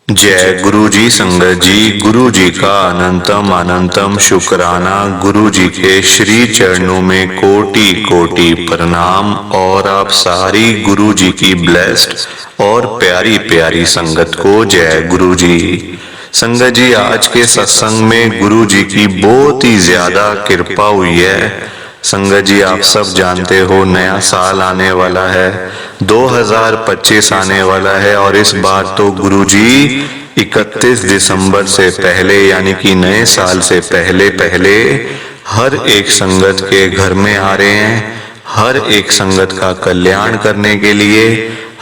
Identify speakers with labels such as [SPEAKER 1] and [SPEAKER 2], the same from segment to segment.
[SPEAKER 1] जय गुरु जी। संगत जी, गुरु जी का अनंतम अनंतम शुक्राना। गुरु जी के श्री चरणों में कोटि कोटि प्रणाम। और आप सारी गुरु जी की ब्लेस्ड और प्यारी प्यारी संगत को जय गुरु जी। संगत जी, आज के सत्संग में गुरु जी की बहुत ही ज्यादा कृपा हुई है। संगत जी, आप सब जानते हो नया साल आने वाला है, 2025 आने वाला है। और इस बार तो गुरुजी 31 दिसंबर से पहले यानी कि नए साल से पहले पहले हर एक संगत के घर में आ रहे हैं, हर एक संगत का कल्याण करने के लिए,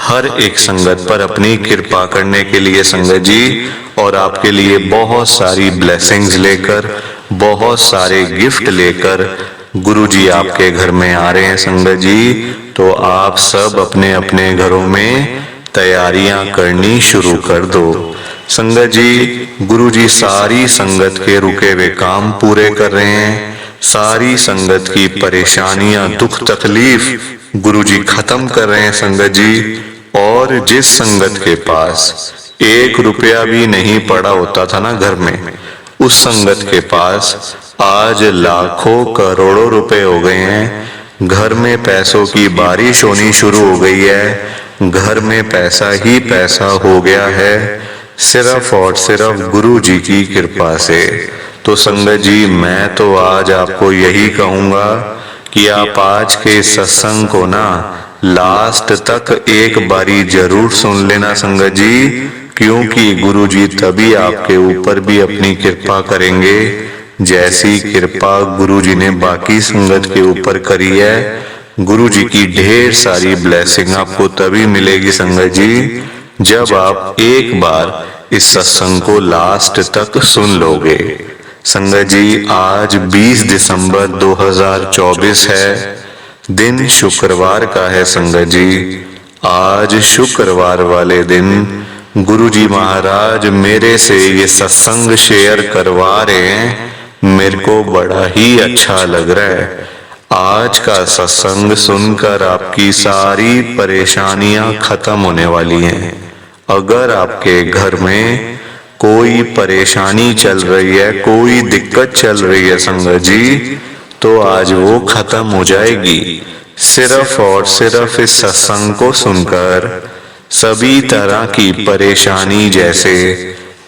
[SPEAKER 1] हर एक संगत पर अपनी कृपा करने के लिए संगत जी, और आपके लिए बहुत सारी ब्लेसिंग्स लेकर, बहुत सारे गिफ्ट लेकर गुरु जी आपके घर में आ रहे हैं संगत जी। तो आप सब अपने अपने घरों में तैयारियां करनी शुरू कर दो। संगत जी, गुरु जी सारी संगत के रुके हुए काम पूरे कर रहे हैं। सारी संगत की परेशानियां, दुख तकलीफ गुरु जी खत्म कर रहे हैं संगत जी। और जिस संगत के पास 1 रुपया भी नहीं पड़ा होता था ना घर में, उस संगत के पास आज लाखों करोड़ों रुपए हो गए हैं। घर में पैसों की बारिश होनी शुरू हो गई है। घर में पैसा ही पैसा हो गया है, सिर्फ और सिर्फ गुरु जी की कृपा से। तो संगत जी, मैं तो आज आपको यही कहूंगा कि आप आज के सत्संग को ना लास्ट तक एक बारी जरूर सुन लेना संगत जी, क्योंकि गुरु जी तभी आपके ऊपर भी अपनी कृपा करेंगे जैसी कृपा गुरु जी ने बाकी संगत के ऊपर करी है। गुरु जी की ढेर सारी ब्लेसिंग आपको तभी मिलेगी संगत जी, जब आप एक बार इस सत्संग को लास्ट तक सुन लोगे। संगत जी, आज 20 दिसंबर 2024 है, दिन शुक्रवार का है संगत जी। आज शुक्रवार वाले दिन गुरु जी महाराज मेरे से ये सत्संग शेयर करवा रहे हैं। मेरे को बड़ा ही अच्छा लग रहा है। आज का सत्संग सुनकर आपकी सारी परेशानियां खत्म होने वाली हैं। अगर आपके घर में कोई परेशानी चल रही है, कोई दिक्कत चल रही है संगत जी, तो आज वो खत्म हो जाएगी सिर्फ और सिर्फ इस सत्संग को सुनकर। सभी तरह की परेशानी, जैसे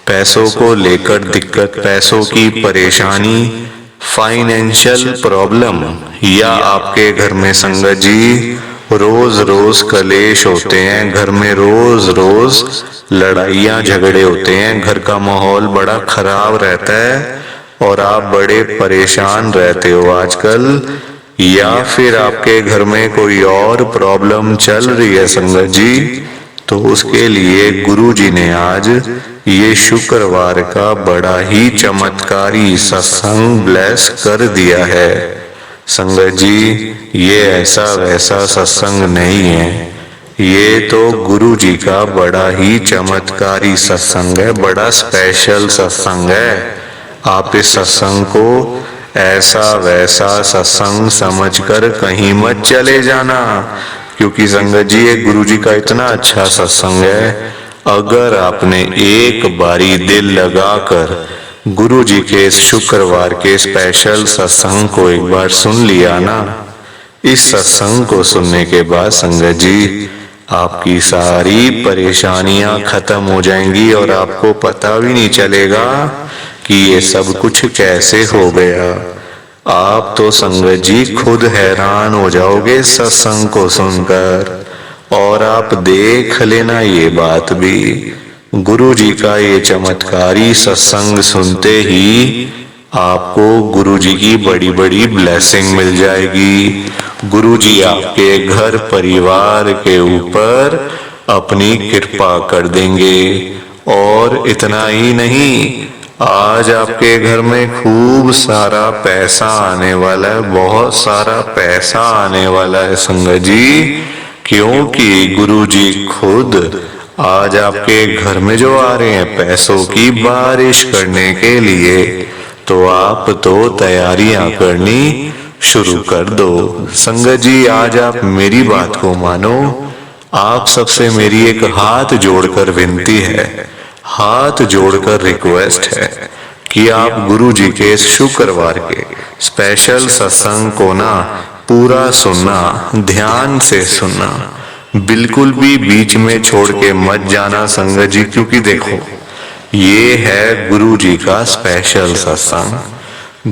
[SPEAKER 1] पैसों को लेकर दिक्कत, पैसों की परेशानी, फाइनेंशियल प्रॉब्लम, या आपके घर में संगत जी रोज रोज कलेश होते हैं, घर में रोज रोज लड़ाइयां झगड़े होते हैं, घर का माहौल बड़ा खराब रहता है और आप बड़े परेशान रहते हो आजकल, या फिर आपके घर में कोई और प्रॉब्लम चल रही है संगत जी, तो उसके लिए गुरु जी ने आज ये शुक्रवार का बड़ा ही चमत्कारी सत्संग ब्लेस कर दिया है। संगत जी, ये ऐसा वैसा सत्संग नहीं है, ये तो गुरु जी का बड़ा ही चमत्कारी सत्संग है, बड़ा स्पेशल सत्संग है। आप इस सत्संग को ऐसा वैसा सत्संग समझकर कहीं मत चले जाना, क्योंकि संगत जी ये गुरु जी का इतना अच्छा सत्संग है। अगर आपने एक बारी दिल लगाकर गुरु जी के इस शुक्रवार के स्पेशल सत्संग को एक बार सुन लिया ना, इस सत्संग को सुनने के बाद संगत जी आपकी सारी परेशानियां खत्म हो जाएंगी और आपको पता भी नहीं चलेगा कि ये सब कुछ कैसे हो गया। आप तो संगत जी खुद हैरान हो जाओगे सत्संग को सुनकर। और आप देख लेना ये बात भी, गुरु जी का ये चमत्कारी सत्संग सुनते ही आपको गुरु जी की बड़ी बड़ी ब्लेसिंग मिल जाएगी। गुरु जी आपके घर परिवार के ऊपर अपनी कृपा कर देंगे। और इतना ही नहीं, आज आपके घर में खूब सारा पैसा आने वाला है, बहुत सारा पैसा आने वाला है संगत जी, क्योंकि गुरु जी खुद आज आपके घर में जो आ रहे हैं पैसों की बारिश करने के लिए। तो आप तो तैयारियां करनी शुरू कर दो। संगत जी, आज आप मेरी बात को मानो। आप सबसे मेरी एक हाथ जोड़कर विनती है, हाथ जोड़कर रिक्वेस्ट है कि आप गुरु जी के इस शुक्रवार के स्पेशल सत्संग को ना पूरा सुनना, ध्यान से सुनना, बिल्कुल भी बीच में छोड़ के मत जाना संगत जी, क्योंकि देखो ये है गुरु जी का स्पेशल सत्संग।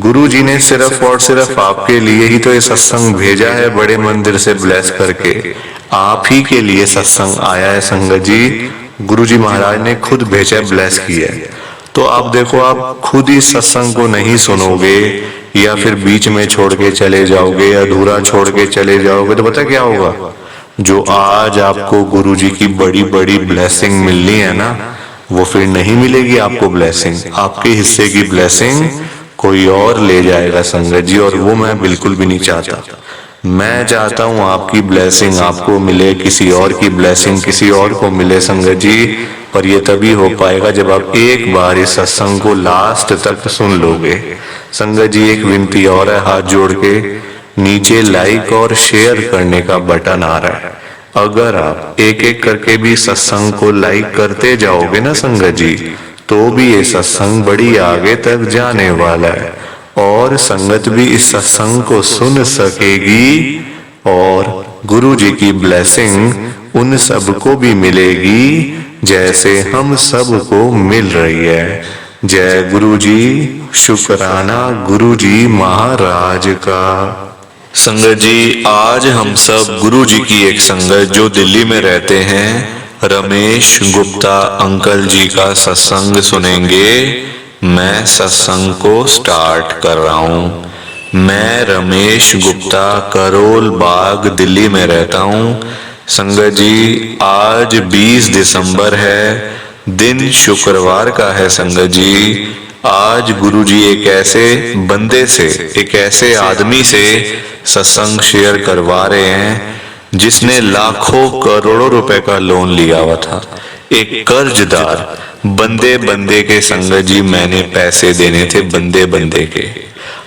[SPEAKER 1] गुरु जी ने सिर्फ और सिर्फ आपके लिए ही तो ये सत्संग भेजा है, बड़े मंदिर से ब्लेस करके आप ही के लिए सत्संग आया है संगत जी। गुरु जी महाराज ने खुद भेजा, ब्लेस किया है। तो आप देखो, आप खुद ही सत्संग को नहीं सुनोगे या फिर बीच में छोड़ के चले जाओगे, अधूरा छोड़ के चले जाओगे, तो पता क्या होगा, जो आज आपको गुरु जी की बड़ी बड़ी ब्लेसिंग मिलनी है ना, वो फिर नहीं मिलेगी आपको ब्लेसिंग। आपके हिस्से की ब्लेसिंग कोई और ले जाएगा संगत जी, और वो मैं बिल्कुल भी नहीं चाहता। मैं चाहता हूँ आपकी ब्लेसिंग आपको मिले, किसी और की ब्लेसिंग किसी और को मिले संगत जी। पर ये तभी हो पाएगा जब आप एक बार इस सत्संग को लास्ट तक सुन लोगे। संगत जी एक विनती और है, हाथ जोड़ के नीचे लाइक और शेयर करने का बटन आ रहा है। अगर आप एक एक करके भी सत्संग को लाइक करते जाओगे ना संगत जी, तो भी ये सत्संग बड़ी आगे तक जाने वाला है और संगत भी इस सत्संग को सुन सकेगी और गुरु जी की ब्लेसिंग उन सबको भी मिलेगी जैसे हम सबको मिल रही है। जय गुरु जी, शुक्राना गुरु जी महाराज का। संगत जी आज हम सब गुरु जी की एक संगत जो दिल्ली में रहते हैं, रमेश गुप्ता अंकल जी का सत्संग सुनेंगे। मैं सत्संग को स्टार्ट कर रहा हूँ। मैं रमेश गुप्ता, करोल बाग, दिल्ली में रहता हूँ। संगत जी आज 20 दिसंबर है, दिन शुक्रवार का है। संगत जी आज गुरु जी एक ऐसे बंदे से, एक ऐसे आदमी से सत्संग शेयर करवा रहे हैं जिसने लाखों करोड़ों रुपए का लोन लिया हुआ था। एक कर्जदार बंदे बंदे के संगत जी मैंने पैसे देने थे, बंदे बंदे के।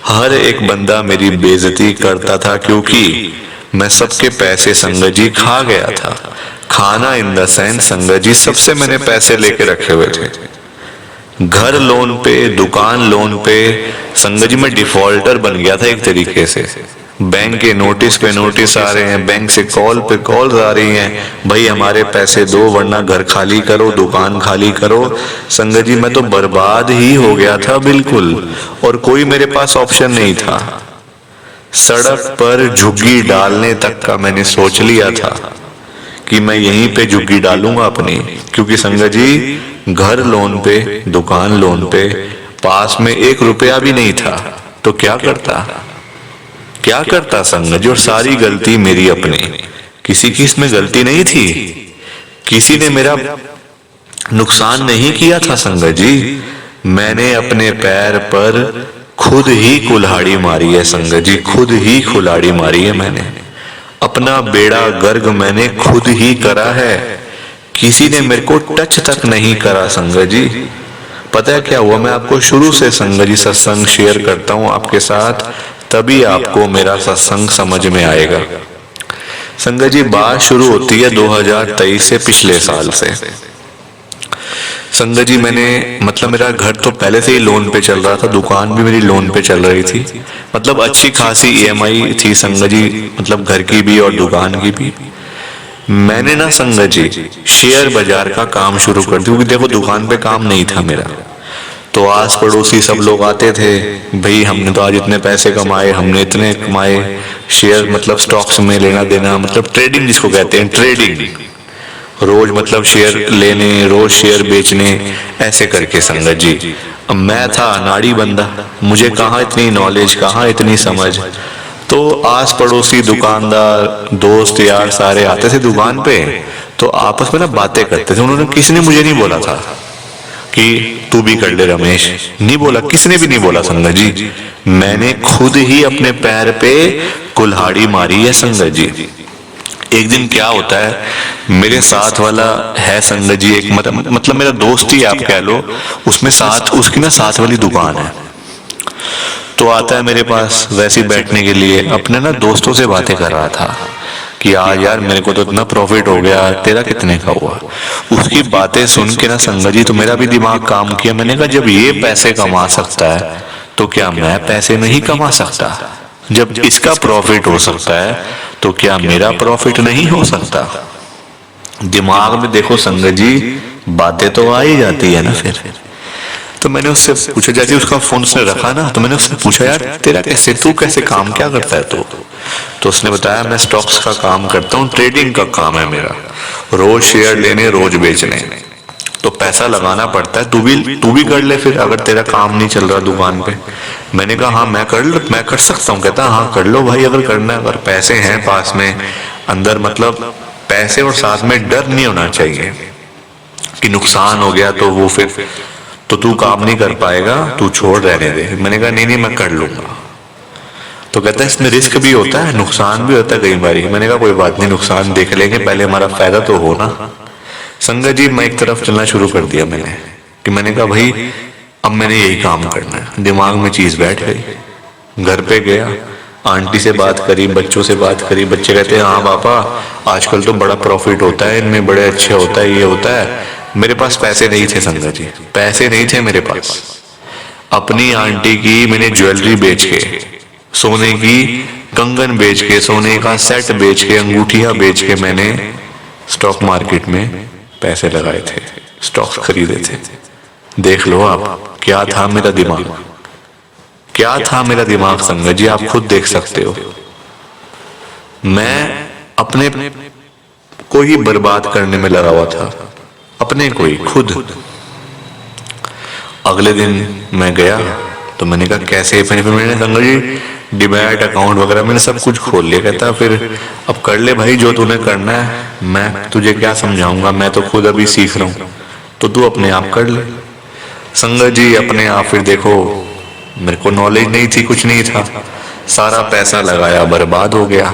[SPEAKER 1] हर एक बंदा मेरी बेइज्जती करता था क्योंकि मैं सबके पैसे संगत जी खा गया था। खाना इन द सेंस संगत जी सबसे मैंने पैसे लेके रखे हुए थे। घर लोन पे, दुकान लोन पे संगत जी मैं डिफॉल्टर बन गया था एक तरीके से। बैंक के नोटिस पे नोटिस आ रहे हैं, बैंक से कॉल पे कॉल आ रही हैं, भाई हमारे पैसे दो वरना घर खाली करो, दुकान खाली करो। संगत जी मैं तो बर्बाद ही हो गया था बिल्कुल, और कोई मेरे पास ऑप्शन नहीं था। सड़क पर झुग्गी डालने तक का मैंने सोच लिया था कि मैं यहीं पे झुग्गी डालूंगा अपनी, क्योंकि संगत जी घर लोन पे, दुकान लोन पे, पास में 1 रुपया भी नहीं था। तो क्या करता संगत जी, और सारी गलती मेरी अपनी, किसी की इसमें गलती नहीं थी, किसी ने मेरा नुकसान नहीं किया था संगत जी। मैंने अपने पैर पर खुद ही कुल्हाड़ी मारी है संगत जी, खुद ही कुल्हाड़ी मारी है मैंने। अपना बेड़ा गर्क मैंने खुद ही करा है, किसी ने मेरे को टच तक नहीं करा संगत जी। पता है क्या हुआ, मैं आपको शुरू से संगत जी सत्संग शेयर करता हूँ आपके साथ, तभी आपको मेरा सत्संग समझ में आएगा। संगत जी बात शुरू होती है 2023 से, पिछले साल से। संगत जी मैंने, मतलब मेरा घर तो पहले से ही लोन पे चल रहा था, दुकान भी मेरी लोन पे चल रही थी, मतलब अच्छी खासी EMI थी संगत जी, मतलब घर की भी और दुकान की भी। मैंने ना संगत जी शेयर बाजार का काम शुरू कर दिया, क्योंकि देखो दुकान पे काम नहीं था मेरा। तो आस पड़ोसी सब लोग आते थे, भाई हमने तो आज इतने पैसे कमाए, हमने इतने कमाए। शेयर मतलब स्टॉक्स में लेना देना, मतलब ट्रेडिंग जिसको कहते हैं, ट्रेडिंग। रोज मतलब शेयर लेने, रोज शेयर बेचने, ऐसे करके संगत जी। अब मैं था अनाड़ी बंदा, मुझे कहाँ इतनी नॉलेज, कहाँ इतनी समझ। तो आस पड़ोसी, दुकानदार, दोस्त यार सारे आते थे दुकान पे, तो आपस में ना बातें करते थे। उन्होंने, किसी ने मुझे नहीं बोला था कि तू भी कर ले रमेश, नहीं बोला, किसने भी नहीं बोला संगत जी। मैंने खुद ही अपने पैर पे कुल्हाड़ी मारी है संगत जी। एक दिन क्या होता है, मेरे साथ वाला है संगत जी एक, मतलब मेरा दोस्त ही आप कह लो, उसमें साथ, उसकी ना साथ वाली दुकान है। तो आता है मेरे पास वैसे बैठने के लिए, अपने ना दोस्तों से बातें कर रहा था कि आज यार मेरे को तो इतना प्रॉफिट हो गया, तेरा कितने का हुआ। उसकी बातें सुन के ना संगत जी तो मेरा भी दिमाग काम किया। मैंने कहा जब ये पैसे कमा सकता है तो क्या मैं पैसे नहीं कमा सकता? जब इसका प्रॉफिट हो सकता है तो क्या मेरा प्रॉफिट नहीं हो सकता? दिमाग में देखो संगत जी बातें तो आ ही जाती है ना फिर। तो मैंने उससे पूछा, जैसे उसका फोन उसने रखा ना, तो मैंने उससे पूछा यार तेरा कैसे, तू कैसे काम क्या करता है तू? तो उसने बताया मैं स्टॉक्स का काम करता हूँ, ट्रेडिंग का काम है मेरा, रोज शेयर लेने रोज बेचने, तो पैसा लगाना पड़ता है, तू भी कर ले फिर अगर तेरा काम नहीं चल रहा दुकान पे। मैंने कहा हाँ मैं कर सकता हूँ। कहता हाँ कर लो भाई अगर करना है, अगर पैसे हैं पास में अंदर, मतलब पैसे और साथ में डर नहीं होना चाहिए कि नुकसान हो गया तो वो फिर तो तू काम नहीं कर पाएगा, तू छोड़ रहने दे। मैंने कहा नहीं मैं कर लूंगा। तो कहता है इसमें रिस्क भी होता है, नुकसान भी होता है कई बार। मैंने कहा कोई बात नहीं, नुकसान देख लेंगे, पहले हमारा फायदा तो हो ना। संगत जी मैं एक तरफ चलना शुरू कर दिया मैंने, कि मैंने कहा भाई अब मैंने यही काम करना है। दिमाग में चीज बैठ गई। घर पे गया, आंटी से बात करी, बच्चों से बात करी। बच्चे कहते हैं हाँ पापा आजकल तो बड़ा प्रॉफिट होता है इनमें, बड़े अच्छे होता है, ये होता है। मेरे पास पैसे नहीं थे संगत जी, पैसे नहीं थे मेरे पास। अपनी आंटी की मैंने ज्वेलरी बेच के, सोने की कंगन बेच के, सोने का सेट बेच के, अंगूठियां बेच के मैंने स्टॉक मार्केट में पैसे लगाए थे, स्टॉक्स खरीदे थे। देख लो आप क्या था मेरा दिमाग, क्या था मेरा दिमाग संगत जी, आप खुद देख सकते हो। मैं अपने को ही बर्बाद करने में लगा हुआ था, अपने को ही खुद। अगले दिन मैं गया तो मैंने कहा कैसे, फिर मैंने संगत जी डिमैट अकाउंट वगैरह मैंने सब कुछ खोल लिया। कहता फिर अब कर ले भाई जो तूने करना है, मैं तुझे क्या समझाऊंगा, मैं तो खुद अभी सीख रहा हूं, तो तू अपने आप कर ले। संगत जी अपने आप फिर देखो, मेरे को नॉलेज नहीं थी, कुछ नहीं था, सारा पैसा लगाया बर्बाद हो गया।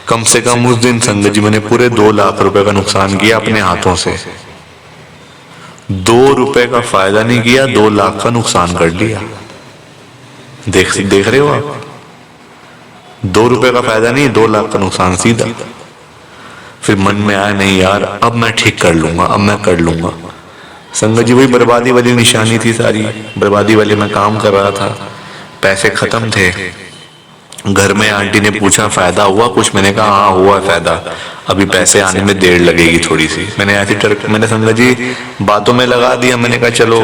[SPEAKER 1] कम से कम उस दिन संगत जी मैंने पूरे 2 लाख रुपए का नुकसान किया अपने हाथों से। 2 रुपए का फायदा नहीं किया, 2 लाख का नुकसान कर लिया। देख रहे हो आप, 2 रुपए का फायदा नहीं, 2 लाख का नुकसान सीधा। फिर मन में आया नहीं यार अब मैं ठीक कर लूंगा, अब मैं कर लूंगा। संगत जी वही बर्बादी वाली निशानी थी, सारी बर्बादी वाले मैं काम कर रहा था, पैसे खत्म थे। घर में आंटी ने पूछा फायदा हुआ कुछ, मैंने कहा हाँ हुआ फायदा, अभी पैसे आने में देर लगेगी थोड़ी सी। मैंने संगत जी बातों में लगा दिया। मैंने कहा चलो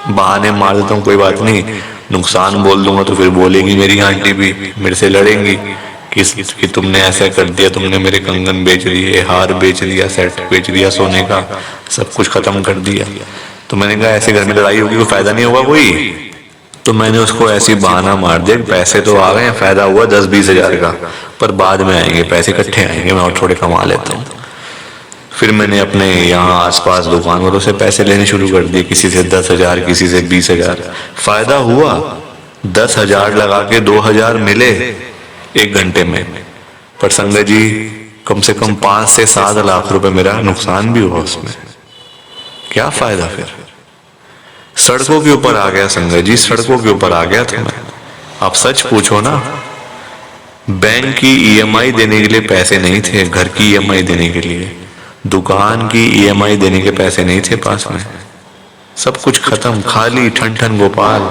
[SPEAKER 1] बहाने मार देता हूँ, कोई बात नहीं, नुकसान बोल दूंगा तो फिर बोलेगी मेरी आंटी भी, मेरे से लड़ेंगी कि तुमने ऐसा कर दिया, तुमने मेरे कंगन बेच दिए, हार बेच दिया, सेट बेच दिया, सोने का सब कुछ खत्म कर दिया। तो मैंने कहा ऐसे घर में लड़ाई होगी, कोई फायदा नहीं होगा कोई। तो मैंने उसको ऐसी बहाना मार दिया, पैसे तो आ गए, फायदा हुआ 10-20 हजार का, पर बाद में आएंगे, पैसे इकट्ठे आएंगे, मैं और थोड़े कमा लेता हूँ। फिर मैंने अपने यहाँ आसपास दुकान वालों से पैसे लेने शुरू कर दिए, किसी से 10 हजार, किसी से 20 हजार। फायदा हुआ, 10 हजार लगा के 2 हजार मिले 1 घंटे में, पर संगत जी कम से कम 5 से 7 लाख रुपए मेरा नुकसान भी हुआ उसमें। क्या फायदा फिर? सड़कों के ऊपर आ गया संगत जी, सड़कों के ऊपर आ गया था मैं। आप सच पूछो ना, बैंक की ईएमआई देने के लिए पैसे नहीं थे, घर की ईएमआई देने के लिए, दुकान की ईएमआई देने के पैसे नहीं थे पास में, सब कुछ खत्म, खाली ठन ठन गोपाल।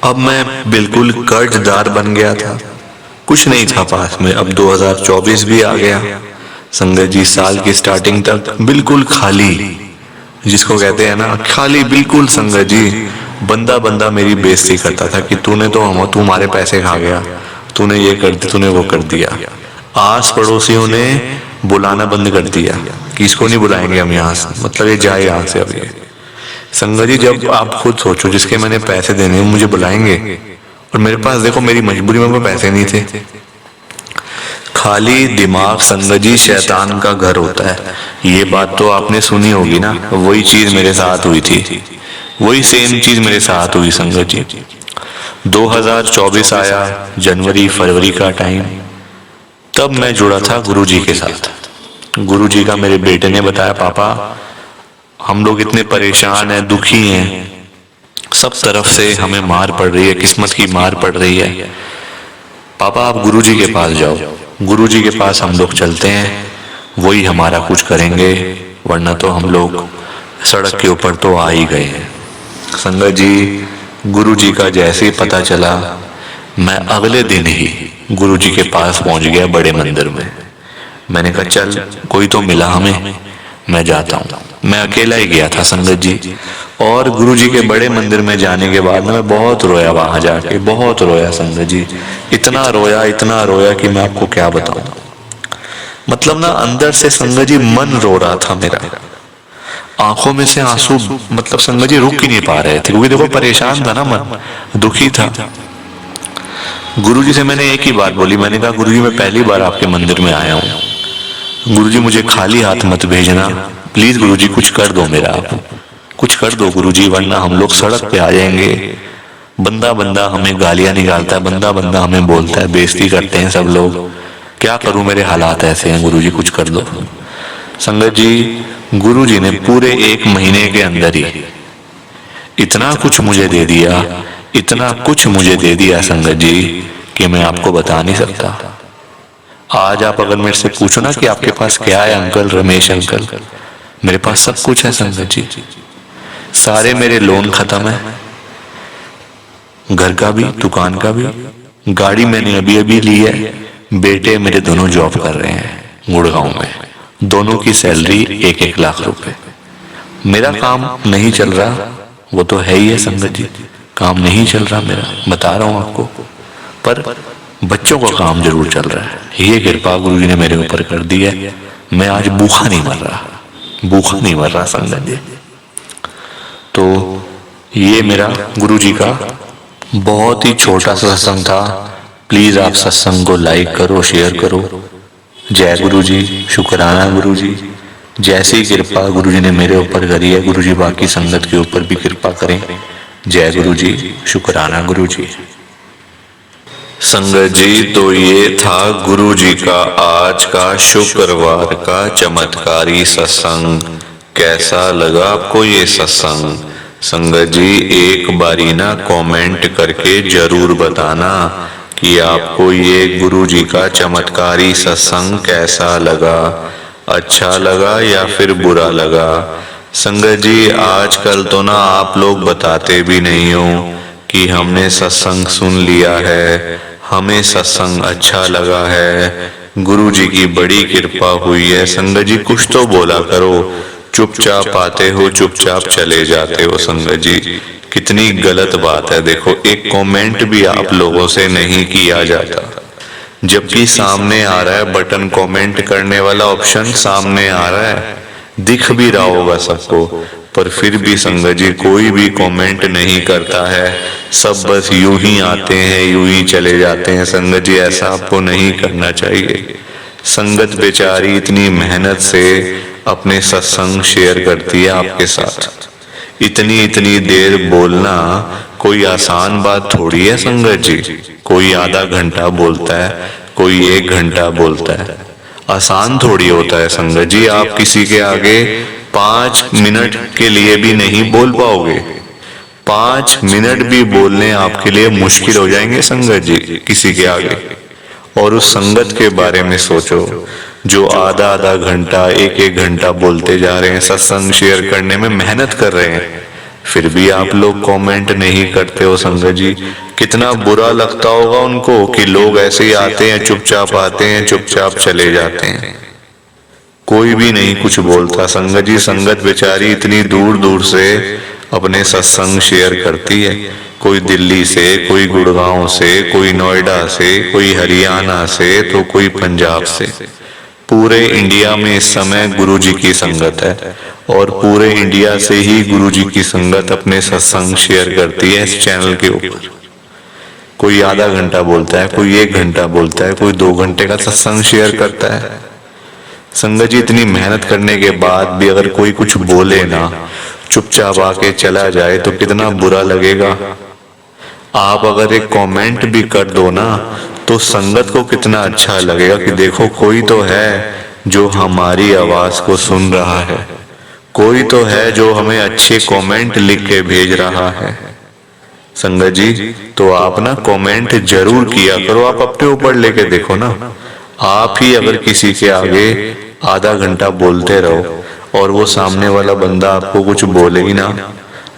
[SPEAKER 1] अब मैं बिल्कुल कर्जदार बन गया था, कुछ नहीं था पास में। अब 2024 भी आ गया संगत जी, साल की स्टार्टिंग तक बिल्कुल खाली, जिसको कहते हैं ना खाली बिल्कुल। संगत जी बंदा बंदा मेरी बेइज्जती करता था कि तूने तो तू हमारे पैसे खा गया, तूने ये कर दिया, तूने वो कर दिया। आस पड़ोसियों ने बुलाना बंद कर दिया कि इसको नहीं बुलाएंगे हम यहाँ से, मतलब ये जाए यहाँ से। अब ये संगत जी जब आप खुद सोचो, जिसके मैंने पैसे देने मुझे बुलाएंगे, और मेरे पास देखो मेरी मजबूरी में पैसे नहीं थे। खाली दिमाग संगत जी शैतान का घर होता है, ये बात तो आपने सुनी होगी ना। वही चीज मेरे साथ हुई थी, वही सेम चीज मेरे साथ हुई संगत जी। 2024 आया, जनवरी फरवरी का टाइम, तब मैं जुड़ा था गुरुजी के साथ। गुरुजी का मेरे बेटे ने बताया पापा हम लोग इतने परेशान हैं, दुखी हैं, सब तरफ से हमें मार पड़ रही है, किस्मत की मार पड़ रही है, पापा आप गुरुजी के पास जाओ। गुरु जी के पास हम लोग चलते हैं, वही हमारा कुछ करेंगे, वरना तो हम लोग सड़क के ऊपर तो आ ही गए हैं। संगत जी, गुरु जी का जैसे ही पता चला, मैं अगले दिन ही गुरु जी के पास पहुंच गया बड़े मंदिर में। मैंने कहा चल कोई तो मिला हमें, मैं जाता हूँ। मैं अकेला ही गया था संगत जी, और गुरु जी के बड़े मंदिर में जाने के बाद मैं बहुत रोया, वहां जाके बहुत रोया संगत जी। इतना रोया कि मैं आपको क्या बताऊं। मतलब ना अंदर से संगत जी मन रो रहा था मेरा, आंखों में से आंसू मतलब संगत जी रुक ही नहीं पा रहे थे, क्योंकि देखो परेशान था ना मन, दुखी था। गुरुजी से मैंने एक ही बात बोली, मैंने कहा गुरुजी मैं पहली बार आपके मंदिर में आया हूँ, गुरुजी मुझे खाली हाथ मत भेजना, प्लीज गुरुजी कुछ कर दो मेरा, आप कुछ कर दो गुरुजी, वरना हम लोग सड़क पे आ जाएंगे। बंदा बंदा हमें गालियां निकालता है, बंदा बंदा हमें बोलता है, बेइज्जती करते हैं सब लोग, क्या करूं, मेरे हालात ऐसे हैं, गुरुजी कुछ कर दो। संगत जी, गुरुजी ने पूरे 1 महीने के अंदर ही इतना कुछ मुझे दे दिया, इतना कुछ मुझे दे दिया संगत जी कि मैं आपको बता नहीं सकता। आज आप अगर मेरे से पूछो ना कि आपके पास क्या है अंकल, रमेश अंकल, मेरे पास सब कुछ है संगत जी। सारे मेरे लोन खत्म है, घर का भी, दुकान का भी, गाड़ी मैंने अभी अभी ली है, बेटे मेरे दोनों जॉब कर रहे हैं गुड़गांव में, दोनों की सैलरी 1-1 लाख रुपए। मेरा काम नहीं चल रहा, वो तो है ही है संगत जी, काम नहीं चल रहा मेरा, बता रहा हूं आपको, पर बच्चों का काम जरूर चल रहा है। ये कृपा गुरु जी ने मेरे ऊपर कर दी है, मैं आज भूखा नहीं मर रहा, भूखा नहीं मर रहा संगत जी। तो ये मेरा गुरु जी का बहुत ही छोटा सा सत्संग था। प्लीज आप सत्संग को लाइक करो, शेयर करो। जय गुरु जी, शुक्राना गुरु जी, जैसी कृपा गुरु जी ने मेरे ऊपर करी है, गुरु जी बाकी संगत के ऊपर भी कृपा करें। जय गुरु जी, शुक्राना गुरु जी। संगत जी, तो ये था गुरु जी का आज का शुक्रवार का चमत्कारी सत्संग। कैसा लगा आपको ये सत्संग? संगत जी, एक बारी ना कमेंट करके जरूर बताना कि आपको ये गुरु जी का चमत्कारी सत्संग कैसा लगा, अच्छा लगा या फिर बुरा लगा। संगत जी, आजकल तो ना आप लोग बताते भी नहीं हो कि हमने सत्संग सुन लिया है, हमें सत्संग अच्छा लगा है, गुरु जी की बड़ी कृपा हुई है। संगत जी, कुछ तो बोला करो, चुपचाप आते हो, चुपचाप चले जाते हो। संगत जी, कितनी गलत बात है। देखो, एक कमेंट भी आप लोगों से नहीं किया जाता, जबकि सामने आ रहा है बटन, कमेंट करने वाला ऑप्शन सामने आ रहा है, दिख भी रहा होगा सबको, पर फिर भी संगत जी कोई भी कमेंट नहीं करता है। सब बस यूं ही आते हैं, यूं ही चले जाते हैं। संगत जी, ऐसा आपको नहीं करना चाहिए। संगत बेचारी इतनी मेहनत से अपने सत्संग शेयर करती है आपके साथ, इतनी देर बोलना कोई आसान बात थोड़ी है संगत जी। कोई आधा घंटा बोलता है, कोई 1 घंटा बोलता है, आसान थोड़ी होता है संगत जी। आप किसी के आगे 5 मिनट के लिए भी नहीं बोल पाओगे, 5 मिनट भी बोलने आपके लिए मुश्किल हो जाएंगे संगत जी किसी के आगे। और उस संगत के बारे में सोचो जो आधा घंटा, 1-1 घंटा बोलते जा रहे हैं, सत्संग शेयर करने में मेहनत कर रहे हैं, फिर भी आप लोग कमेंट नहीं करते हो संगत जी। कितना बुरा लगता होगा उनको कि लोग ऐसे ही आते हैं, चुपचाप आते हैं, चुपचाप चले जाते हैं, कोई भी नहीं कुछ बोलता। संगत जी, संगत बेचारी इतनी दूर दूर से अपने सत्संग शेयर करती है, कोई दिल्ली से, कोई गुड़गांव से, कोई नोएडा से, कोई हरियाणा से, तो कोई पंजाब से। पूरे इंडिया में इस समय गुरु जी की संगत है, और पूरे इंडिया से ही गुरु जी की संगत अपने सत्संग शेयर करती है इस चैनल के ऊपर। कोई आधा घंटा बोलता है, कोई 1 घंटा बोलता है, कोई 2 घंटे का सत्संग शेयर करता है। संगत जी, इतनी मेहनत करने के बाद भी अगर कोई कुछ बोले ना, चुपचाप आके चला जाए, तो कितना बुरा लगेगा। आप अगर एक कमेंट भी कर दो ना, तो संगत को कितना अच्छा लगेगा कि देखो कोई तो है जो हमारी आवाज को सुन रहा है, कोई तो है जो हमें अच्छे कमेंट लिख के भेज रहा है। संगत जी, तो आप ना कमेंट जरूर किया करो, आप अपने ऊपर लेके देखो ना, आप ही अगर किसी के आगे आधा घंटा बोलते रहो और वो सामने वाला बंदा आपको कुछ बोले ही ना,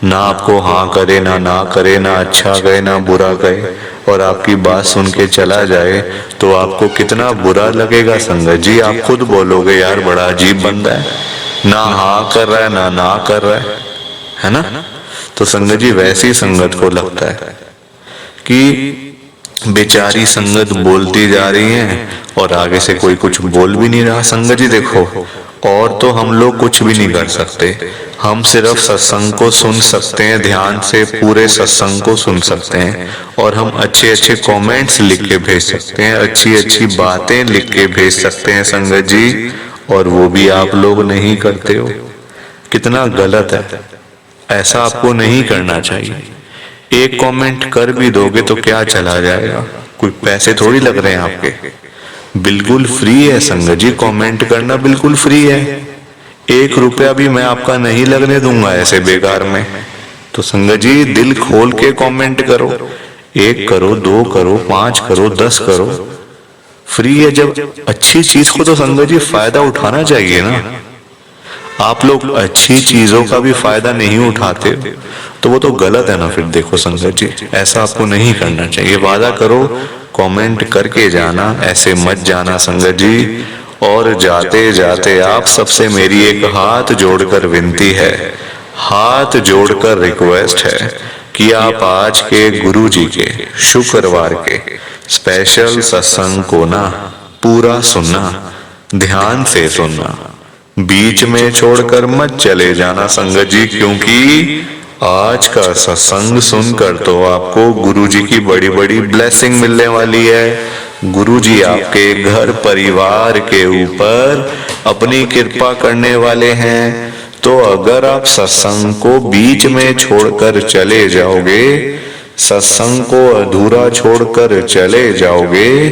[SPEAKER 1] ना आपको हाँ करे ना करे, ना अच्छा कहे ना बुरा कहे, और आपकी बात सुन के चला जाए, तो आपको कितना बुरा लगेगा संगत जी। आप खुद बोलोगे यार बड़ा अजीब बंदा है, ना हाँ कर रहा है ना कर रहा है ना। तो संगत जी वैसी संगत को लगता है कि बेचारी संगत बोलती जा रही है और आगे से कोई कुछ बोल भी नहीं रहा। संगत जी देखो, और तो हम लोग कुछ भी नहीं कर सकते, हम सिर्फ सत्संग को सुन सकते हैं, ध्यान से पूरे सत्संग को सुन सकते हैं, और हम अच्छे अच्छे कमेंट्स लिख के भेज सकते हैं, अच्छी अच्छी बातें लिख के भेज सकते हैं संगत जी, और वो भी आप लोग नहीं करते हो। कितना गलत है, ऐसा आपको नहीं करना चाहिए। एक कमेंट कर भी दोगे तो क्या चला जाएगा, कोई पैसे थोड़ी लग रहे हैं आपके, बिल्कुल फ्री है संगत जी, कमेंट करना बिल्कुल फ्री है। 1 रुपया भी मैं आपका नहीं लगने दूंगा ऐसे बेकार में। तो संगत जी दिल खोल के कमेंट करो, 1 करो 2 करो 5 करो 10 करो, फ्री है जब अच्छी चीज को तो संगत जी फायदा उठाना चाहिए ना। आप लोग अच्छी चीजों का भी फायदा नहीं उठाते तो वो तो गलत है ना। फिर देखो संगत जी, ऐसा आपको नहीं करना चाहिए। वादा करो कमेंट करके जाना, ऐसे मत जाना संगत जी। और जाते जाते आप सबसे मेरी एक हाथ जोड़कर विनती है, हाथ जोड़कर रिक्वेस्ट है कि आप आज के गुरु जी के शुक्रवार के स्पेशल सत्संग को ना पूरा सुनना, ध्यान से सुनना, बीच में छोड़कर मत चले जाना संगत जी, क्योंकि आज का सत्संग सुनकर तो आपको गुरु जी की बड़ी बड़ी ब्लेसिंग मिलने वाली है। गुरु जी आपके घर परिवार के ऊपर अपनी कृपा करने वाले हैं। तो अगर आप सत्संग को बीच में छोड़कर चले जाओगे, सत्संग को अधूरा छोड़कर चले जाओगे,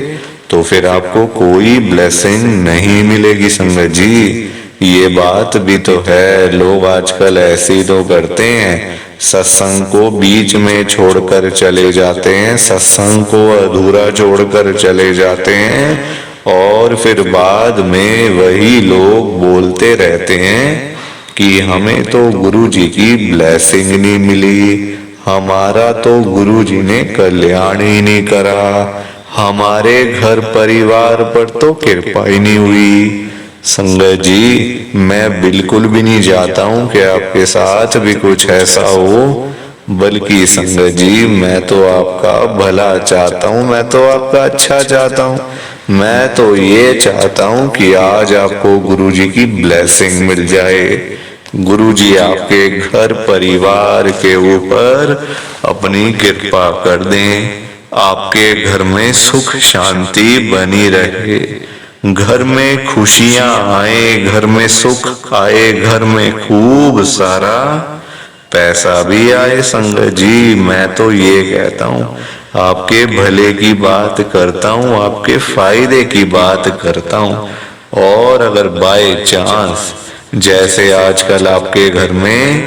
[SPEAKER 1] तो फिर आपको कोई ब्लेसिंग नहीं मिलेगी संगत जी। ये बात भी तो है, लोग आजकल ऐसे ही तो करते हैं, सत्संग को बीच में छोड़कर चले जाते हैं, सत्संग को अधूरा छोड़कर चले जाते हैं, और फिर बाद में वही लोग बोलते रहते हैं कि हमें तो गुरु जी की ब्लेसिंग नहीं मिली, हमारा तो गुरु जी ने कल्याण ही नहीं करा, हमारे घर परिवार पर तो कृपा ही नहीं हुई। संगत जी मैं बिल्कुल भी नहीं चाहता हूं कि आपके साथ भी कुछ ऐसा हो, बल्कि संगत जी मैं तो आपका भला चाहता हूं, मैं तो आपका अच्छा चाहता हूं। मैं तो ये चाहता हूं कि आज आपको गुरु जी की ब्लेसिंग मिल जाए, गुरु जी आपके घर परिवार के ऊपर अपनी कृपा कर दें, आपके घर में सुख शांति बनी रहे, घर में खुशियां आए, घर में सुख आए, घर में खूब सारा पैसा भी आए। संगत जी मैं तो ये कहता हूँ, आपके भले की बात करता हूँ, आपके फायदे की बात करता हूँ। और अगर बाय चांस जैसे आजकल आपके घर में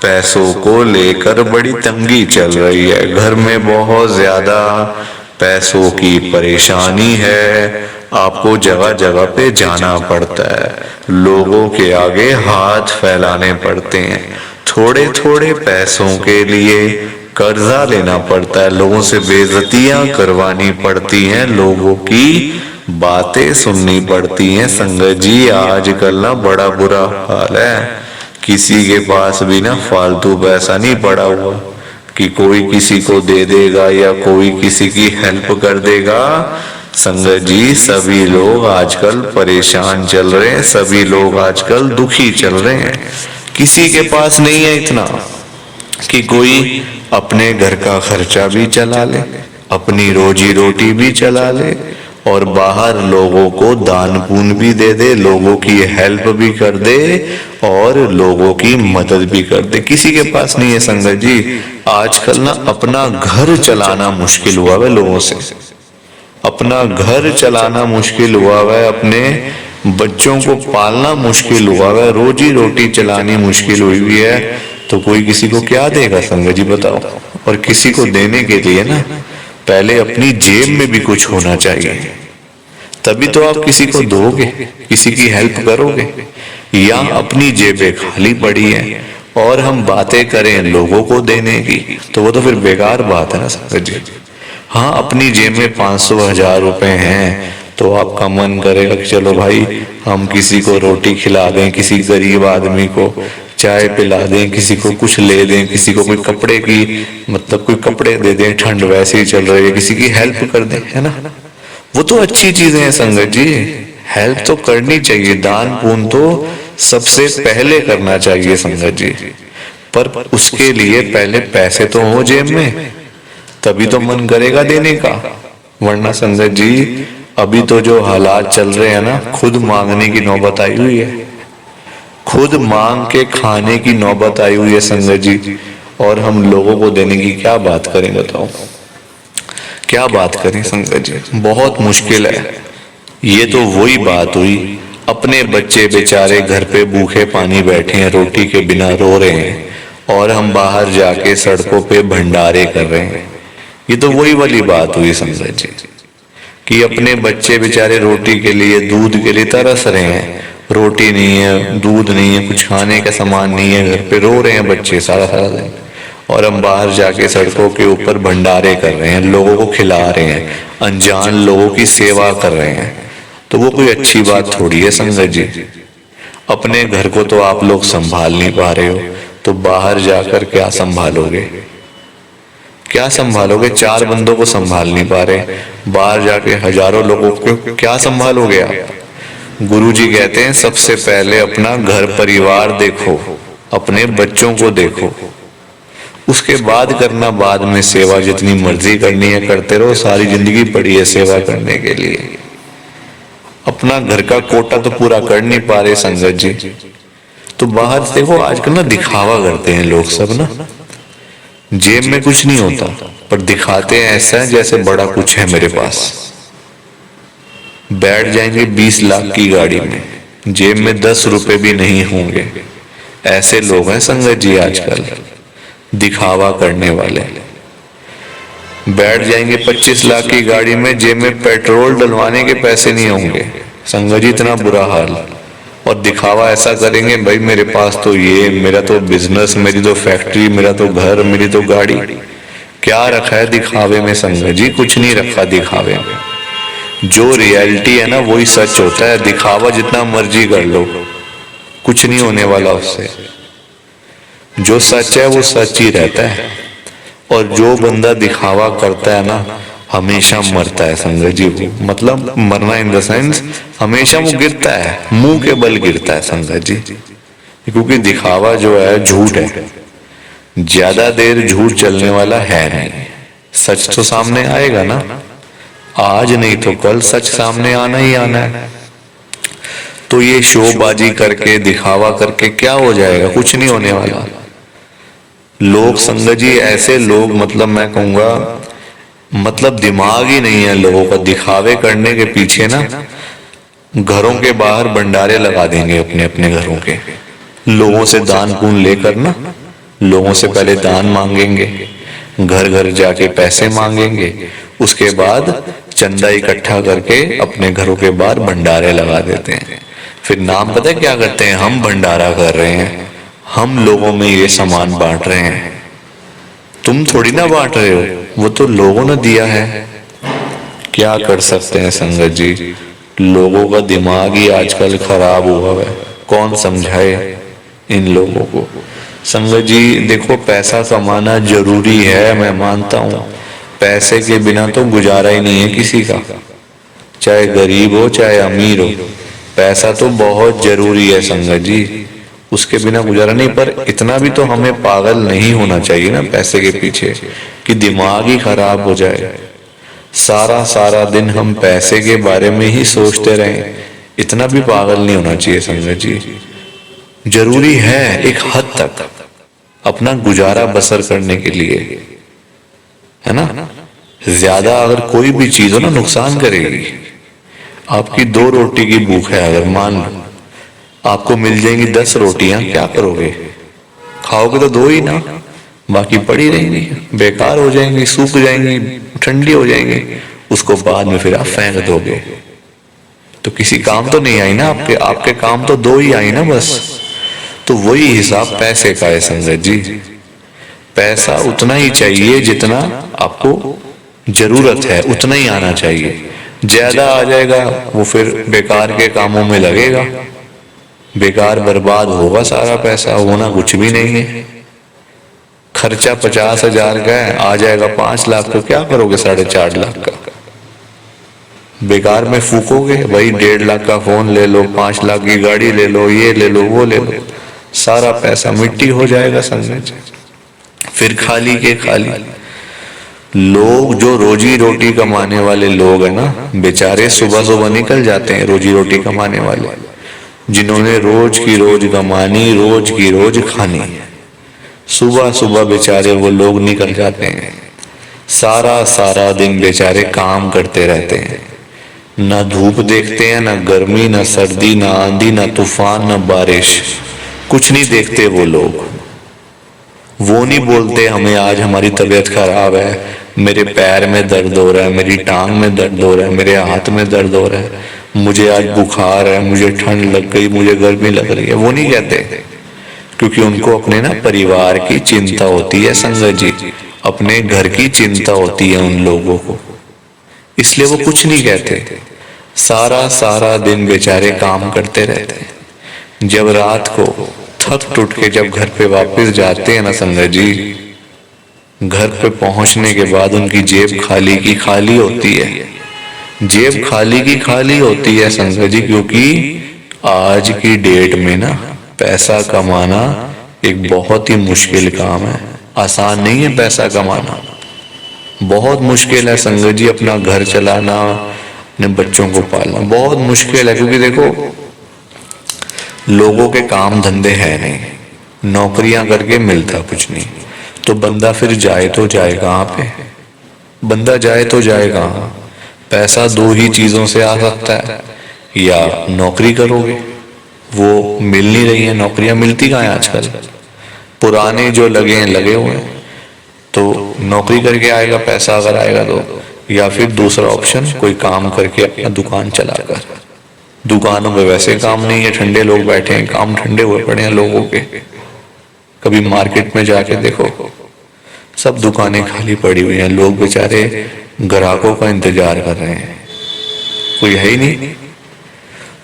[SPEAKER 1] पैसों को लेकर बड़ी तंगी चल रही है, घर में बहुत ज्यादा पैसों की परेशानी है, आपको जगह जगह पे जाना पड़ता है, लोगों के आगे हाथ फैलाने पड़ते हैं, थोड़े थोड़े पैसों के लिए कर्जा लेना पड़ता है, लोगों से बेइज्जतियां करवानी पड़ती हैं, लोगों की बातें सुननी पड़ती हैं। संगत जी आजकल ना बड़ा बुरा हाल है, किसी के पास भी ना फालतू पैसा नहीं पड़ा हुआ कि कोई किसी को दे देगा या कोई किसी की हेल्प कर देगा। संगत जी सभी लोग आजकल परेशान चल रहे हैं, सभी लोग आजकल दुखी चल रहे हैं, किसी के पास नहीं है इतना कि कोई अपने घर का खर्चा भी चला ले, अपनी रोजी रोटी भी चला ले, और बाहर लोगों को दान पुण्य भी दे दे, लोगों की हेल्प भी कर दे और लोगों की मदद भी कर दे। किसी के पास नहीं है संगत जी। आजकल ना अपना घर चलाना मुश्किल हुआ है लोगों से, अपना घर चलाना मुश्किल हुआ है, अपने बच्चों को पालना मुश्किल हुआ है, रोजी रोटी चलानी मुश्किल हुई है, तो कोई किसी को क्या देगा संगत जी बताओ। और किसी को देने के लिए ना पहले अपनी जेब में भी कुछ होना चाहिए, तभी तो आप किसी को दोगे, किसी की हेल्प करोगे। या अपनी जेबें खाली पड़ी हैं और हम बातें करें लोगों को देने की, तो वो तो फिर बेकार बात है ना संगत जी। हाँ, अपनी जेब में 500-1000 रुपए हैं तो आपका मन करेगा कि चलो भाई हम किसी को रोटी खिला दें, किसी गरीब आदमी को चाय पिला दें, किसी को कुछ ले दें, किसी को कोई कपड़े की मतलब कोई कपड़े दे दें, ठंड वैसे ही चल रही है, किसी की हेल्प कर दें, है ना। वो तो अच्छी चीजें हैं संगत जी, हेल्प तो करनी चाहिए, दान पुण्य तो सबसे पहले करना चाहिए संगत जी। पर उसके लिए पहले पैसे तो हो जेब में, तभी तो मन करेगा देने का। वरना संगत जी अभी तो जो हालात चल रहे हैं ना, खुद मांगने की नौबत आई हुई है, खुद मांग के खाने की नौबत आई हुई है संगत जी। और हम लोगों को देने की क्या बात करें बताओ, क्या बात करें संगत जी, बहुत मुश्किल है। ये तो वही बात हुई, अपने बच्चे बेचारे घर पे भूखे पानी बैठे हैं, रोटी के बिना रो रहे हैं, और हम बाहर जाके सड़कों पे भंडारे कर रहे हैं। ये तो वही वाली बात हुई संगत जी कि अपने बच्चे बेचारे रोटी के लिए, दूध के लिए तरस रहे हैं, रोटी नहीं है, दूध नहीं है, कुछ खाने का सामान नहीं है, घर पे रो रहे हैं बच्चे सारा सारा दिन, और हम बाहर जाके सड़कों के ऊपर भंडारे कर रहे हैं, लोगों को खिला रहे हैं, अनजान लोगों की सेवा कर रहे हैं। तो वो कोई अच्छी बात थोड़ी है संगत जी। अपने घर को तो आप लोग संभाल नहीं पा रहे हो, तो बाहर जाकर क्या संभालोगे, क्या संभालोगे। 4 बंदों को संभाल नहीं पा रहे, बाहर जाके हजारों लोगों को क्या संभालोगे आप। गुरुजी कहते हैं सबसे पहले अपना घर परिवार देखो, अपने बच्चों को देखो, उसके बाद करना बाद में सेवा, जितनी मर्जी करनी है करते रहो, सारी जिंदगी पड़ी है सेवा करने के लिए। अपना घर का कोटा तो पूरा कर नहीं पा रहे संगत जी। तो बाहर देखो आजकल ना दिखावा करते हैं लोग सब ना, जेब में कुछ नहीं होता पर दिखाते हैं ऐसा है जैसे बड़ा कुछ है मेरे पास। बैठ जाएंगे 20 लाख की गाड़ी में, जेब में 10 रुपए भी नहीं होंगे। ऐसे लोग हैं संगत जी आजकल, दिखावा करने वाले। बैठ जाएंगे 25 लाख की गाड़ी में, जेब में पेट्रोल डलवाने के पैसे नहीं होंगे संगत जी, इतना बुरा हाल। और दिखावा ऐसा करेंगे भाई मेरे पास तो ये, मेरा तो बिजनेस, मेरी तो फैक्ट्री, मेरा तो घर, मेरी तो गाड़ी। क्या रखा है दिखावे में संगत जी, कुछ नहीं रखा दिखावे में। जो रियलिटी है ना वही सच होता है, दिखावा जितना मर्जी कर लो कुछ नहीं होने वाला उससे। जो सच है वो सच ही रहता है, और जो बंदा दिखावा करता है ना हमेशा मरता है संगत जी। वो मतलब मरना इन द सेंस हमेशा वो गिरता है, मुंह के बल गिरता है संगत जी। क्योंकि दिखावा जो है झूठ है, ज्यादा देर झूठ चलने वाला है नहीं। सच तो सामने आएगा ना, आज नहीं तो कल सच सामने आना ही आना है। तो ये शोबाजी करके दिखावा करके क्या हो जाएगा, कुछ नहीं होने वाला। लोग संगत जी ऐसे लोग, मतलब मैं कहूंगा मतलब दिमाग ही नहीं है लोगों का, दिखावे करने के पीछे ना घरों के बाहर भंडारे लगा देंगे अपने अपने घरों के। लोगों से दान पुण्य लेकर ना, लोगों से पहले दान मांगेंगे, घर घर जाके पैसे मांगेंगे, उसके बाद चंदा इकट्ठा करके अपने घरों के बाहर भंडारे लगा देते हैं। फिर नाम पता है क्या करते हैं, हम भंडारा कर रहे हैं, हम लोगों में ये सामान बांट रहे हैं। तुम थोड़ी ना बांट रहे हो, वो तो लोगों ने दिया है। क्या कर सकते हैं संगत जी, लोगों का दिमाग ही आजकल खराब हुआ है, कौन समझाए इन लोगों को। संगत जी देखो पैसा कमाना जरूरी है, मैं मानता हूँ, पैसे के बिना तो गुजारा ही नहीं है किसी का, चाहे गरीब हो चाहे अमीर हो, पैसा तो बहुत जरूरी है संगत जी, उसके बिना गुजारा नहीं। पर इतना भी तो हमें पागल नहीं होना चाहिए ना पैसे के पीछे कि दिमाग ही खराब हो जाए। सारा सारा दिन हम पैसे के बारे में ही सोचते रहें, इतना भी पागल नहीं होना चाहिए संगत जी। जरूरी है एक हद तक अपना गुजारा बसर करने के लिए, है ना। ज्यादा अगर कोई भी चीज हो ना नुकसान करेगी। आपकी 2 रोटी की भूख है, अगर मान लो आपको मिल जाएंगी 10 रोटियां, क्या करोगे, खाओगे तो 2 ही ना, बाकी पड़ी रहेंगी, बेकार हो जाएंगी, सूख जाएंगी, ठंडी हो जाएंगी, उसको बाद में फिर आप फेंक दोगे। तो किसी काम तो नहीं आई ना आपके, आपके काम तो दो ही आई ना बस। तो वही हिसाब पैसे का है संगत जी। पैसा उतना ही चाहिए जितना आपको जरूरत है, उतना ही आना चाहिए। ज्यादा आ जाएगा वो फिर बेकार के कामों में लगेगा, बेकार बर्बाद होगा सारा पैसा, होना कुछ भी नहीं है। खर्चा 50,000 का है, आ जाएगा 5 लाख, तो क्या करोगे 4.5 लाख का? बेकार में फूकोगे। वही 1.5 लाख का फोन ले लो, 5 लाख की गाड़ी ले लो, ये ले लो, वो ले लो, सारा पैसा मिट्टी हो जाएगा संगत जी। फिर खाली के खाली। लोग जो रोजी रोटी कमाने वाले लोग हैं ना, बेचारे सुबह सुबह निकल जाते हैं रोजी रोटी कमाने वाले, जिन्होंने रोज की रोज कमानी, रोज की रोज खानी, सुबह सुबह बेचारे वो लोग निकल जाते हैं। सारा सारा दिन बेचारे काम करते रहते हैं, ना धूप देखते हैं, ना गर्मी, ना सर्दी, ना आंधी, ना तूफान, ना बारिश, कुछ नहीं देखते वो लोग। वो नहीं बोलते हमें आज हमारी तबीयत खराब है, मेरे पैर में दर्द हो रहा है, मेरी टांग में दर्द हो रहा है, मेरे हाथ में दर्द हो रहा है, मुझे आज बुखार है, मुझे ठंड लग गई, मुझे गर्मी लग रही है। वो नहीं कहते, क्योंकि उनको अपने ना परिवार की चिंता होती है संगत जी, अपने घर की चिंता होती है उन लोगों को, इसलिए वो कुछ नहीं कहते। सारा सारा दिन बेचारे काम करते रहते हैं। जब रात को थक टूट के जब घर पे वापस जाते हैं ना संगत जी, घर पे पहुंचने के बाद उनकी जेब खाली की खाली होती है। जेब खाली की खाली होती है संगत जी, क्योंकि आज की डेट में ना पैसा कमाना एक बहुत ही मुश्किल काम है। आसान नहीं है पैसा कमाना, बहुत मुश्किल है संगत जी। अपना घर चलाना, अपने बच्चों को पालना बहुत मुश्किल है, क्योंकि देखो लोगों के काम धंधे है नहीं, नौकरियां करके मिलता कुछ नहीं, तो बंदा फिर जाए तो जाए कहाँ पे? बंदा जाए तो जाए कहाँ? पैसा दो ही चीजों से आ सकता है, या नौकरी करोगे, वो मिल नहीं रही है, नौकरियां मिलती कहाँ है आजकल। पुराने जो लगे हैं लगे हुए हैं, तो नौकरी करके आएगा पैसा अगर आएगा तो, या फिर दूसरा ऑप्शन कोई काम करके अपना दुकान चलाकर। दुकानों में वैसे काम नहीं है, ठंडे लोग बैठे हैं, काम ठंडे हुए पड़े हैं लोगों के। कभी मार्केट में जाके देखो, सब दुकानें खाली पड़ी हुई हैं, लोग बेचारे ग्राहकों का इंतजार कर रहे हैं, कोई है ही नहीं।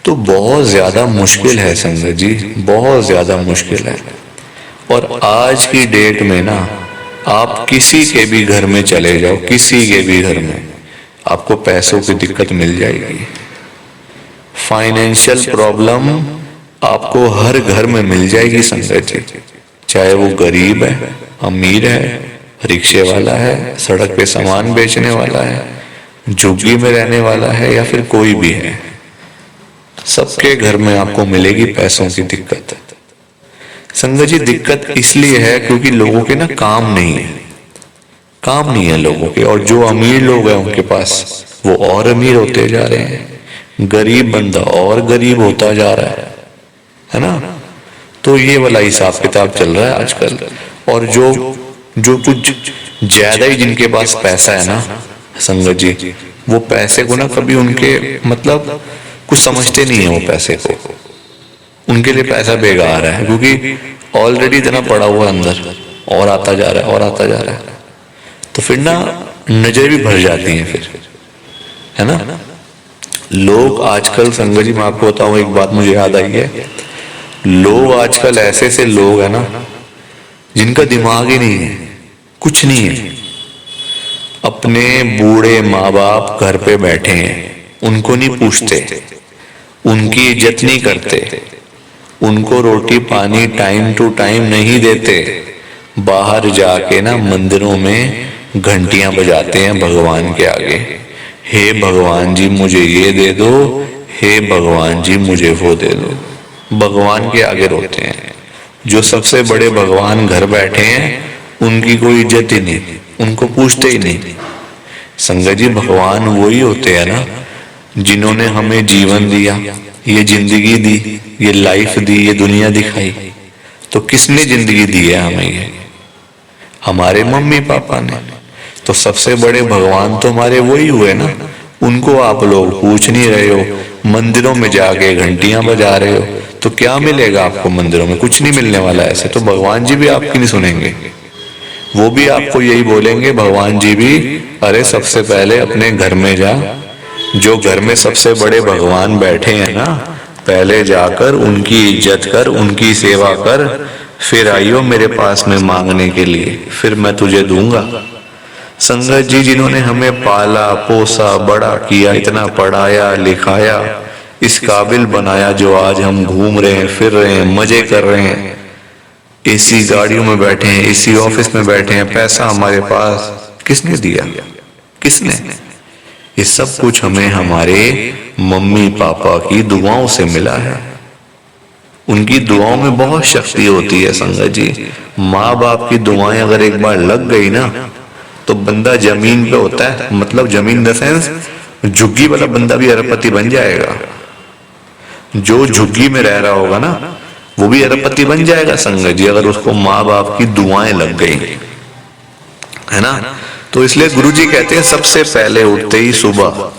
[SPEAKER 1] तो बहुत ज्यादा मुश्किल है संगत जी, बहुत ज्यादा मुश्किल है। और आज की डेट में ना आप किसी के भी घर में चले जाओ, किसी के भी घर में आपको पैसों की दिक्कत मिल जाएगी। फाइनेंशियल प्रॉब्लम आपको हर घर में मिल जाएगी संगत जी, चाहे वो गरीब है, अमीर है, रिक्शे वाला है, सड़क पे सामान बेचने वाला है, झुग्गी में रहने वाला है, या फिर कोई भी है, सबके घर में आपको मिलेगी पैसों की दिक्कत। संगत जी दिक्कत इसलिए है क्योंकि लोगों के ना काम नहीं है, काम नहीं है लोगों के, और जो अमीर लोग हैं उनके पास वो और अमीर होते जा रहे हैं, गरीब बंदा और गरीब होता जा रहा है ना। तो ये वाला हिसाब किताब चल रहा है आजकल। और जो कुछ ज्यादा ही जिनके पास पैसा है ना संगत जी, वो पैसे को ना कभी उनके मतलब कुछ समझते नहीं है, वो पैसे को, उनके लिए पैसा बेकार है, क्योंकि ऑलरेडी इतना पड़ा हुआ अंदर, और आता जा रहा है और आता जा रहा है, तो फिर ना नजर भी भर जाती है फिर, है ना। लोग आजकल संगत जी मैं आपको बताऊं, एक बात मुझे याद आई है, लोग आजकल ऐसे ऐसे लोग हैं ना जिनका दिमाग ही नहीं है, कुछ नहीं है। अपने बूढ़े माँ बाप घर पे बैठे हैं, उनको नहीं पूछते, उनकी इज्जत नहीं करते, उनको रोटी पानी टाइम टू टाइम नहीं देते, बाहर जाके ना मंदिरों में घंटियां बजाते हैं भगवान के आगे, हे भगवान जी मुझे ये दे दो, हे भगवान जी मुझे वो दे दो, भगवान के आगे रोते हैं। जो सबसे बड़े भगवान घर बैठे हैं उनकी कोई इज्जत ही नहीं, उनको पूछते ही नहीं। संगत जी भगवान वही होते हैं ना जिन्होंने हमें जीवन दिया, ये जिंदगी दी, ये लाइफ दी, ये दुनिया दिखाई। तो किसने जिंदगी दी है हमें? ये हमारे मम्मी पापा ने। तो सबसे बड़े भगवान तो हमारे वही हुए ना, उनको आप लोग पूछ नहीं रहे हो, मंदिरों में जाके घंटियां बजा रहे हो, तो क्या मिलेगा आपको मंदिरों में? कुछ नहीं मिलने वाला। ऐसे तो भगवान जी भी आपकी नहीं सुनेंगे, वो भी आपको यही बोलेंगे, भगवान जी भी, अरे सबसे पहले अपने घर में जा, जो घर में सबसे बड़े भगवान बैठे हैं ना, पहले जाकर उनकी इज्जत कर, उनकी सेवा कर, फिर आइयो मेरे पास में मांगने के लिए, फिर मैं तुझे दूंगा। संगत जी, जिन्होंने हमें पाला पोसा बड़ा किया, इतना पढ़ाया लिखाया, इस काबिल बनाया, जो आज हम घूम रहे हैं, फिर रहे हैं, मजे कर रहे हैं, एसी गाड़ियों में बैठे हैं, एसी ऑफिस में बैठे हैं, पैसा हमारे पास किसने दिया? किसने? ये सब कुछ हमें हमारे मम्मी पापा की दुआओं से मिला है। उनकी दुआओं में बहुत शक्ति होती है संगत जी। माँ बाप की दुआएं अगर एक बार लग गई ना, तो बंदा जमीन पे होता है, मतलब जमीन द सेंस झुग्गी वाला बंदा भी अरबपति बन जाएगा। जो झुग्गी में रह रहा होगा ना, वो भी अरबपति बन जाएगा संगत जी, अगर उसको माँ बाप की दुआएं लग गई, है ना। तो इसलिए गुरु जी कहते हैं, सबसे पहले उठते ही सुबह,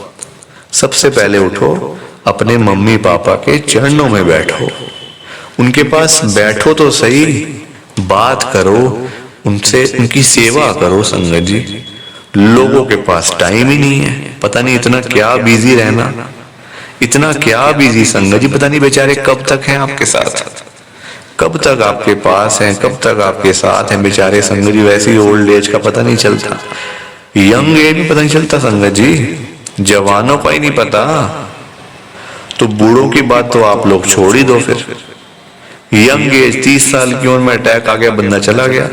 [SPEAKER 1] सबसे पहले उठो, अपने मम्मी पापा के चरणों में बैठो, उनके पास बैठो तो सही, बात करो उनसे, उनकी सेवा करो संगत जी। लोगों के पास टाइम ही नहीं है, पता नहीं इतना क्या बिजी रहना, इतना क्या बिजी संगत जी, पता नहीं बेचारे कब तक हैं आपके साथ, कब तक आपके पास हैं, कब तक आपके साथ हैं बेचारे संगत जी। वैसे ही ओल्ड एज का पता नहीं चलता, यंग एज में पता नहीं चलता संगत जी, जवानों का ही नहीं पता, तो बूढ़ों की बात तो आप लोग छोड़ ही दो। फिर यंग एज 30 साल की उम्र में अटैक आ गया, बंदा चला गया,